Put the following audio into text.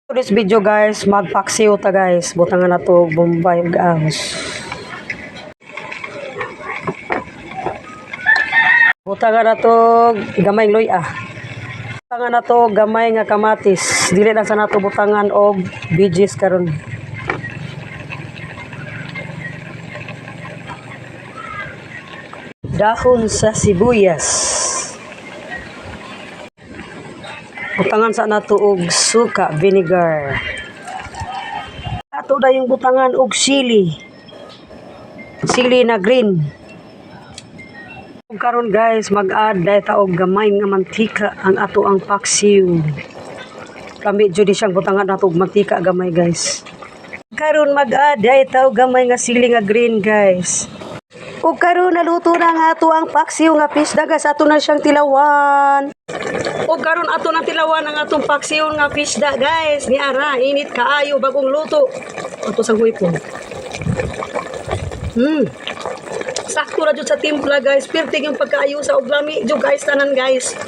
For this video guys, magpaksiw ta guys. Butangan na to Bombay ug ahos. Butangan na to gamay loy Butangan na to gamay nga kamatis. Dili lang sa nato butangan og bigis karon. Dahon sa sibuyas. Butangan sa nato og suka, vinegar. Ato na yung butangan og sili. Sili na green. Karon guys, mag-add ta og gamay nga mantika ang ato ang paksiw. Kami jud siyang butangan nato og mantika gamay guys. Karon mag-add ta og gamay nga sili nga green guys. Ug karon naluto na nga ato ang paksiw nga pisda guys, ato na siyang tilawan. Ug karon ato nang tilawan ang atong paksiw nga pisda guys. Ni ara init kaayo bagong luto. Ato sa huipon. Sakto ra jud sa timpla guys. Pertig yung pagkaayo sa og lami jud guys tanan guys.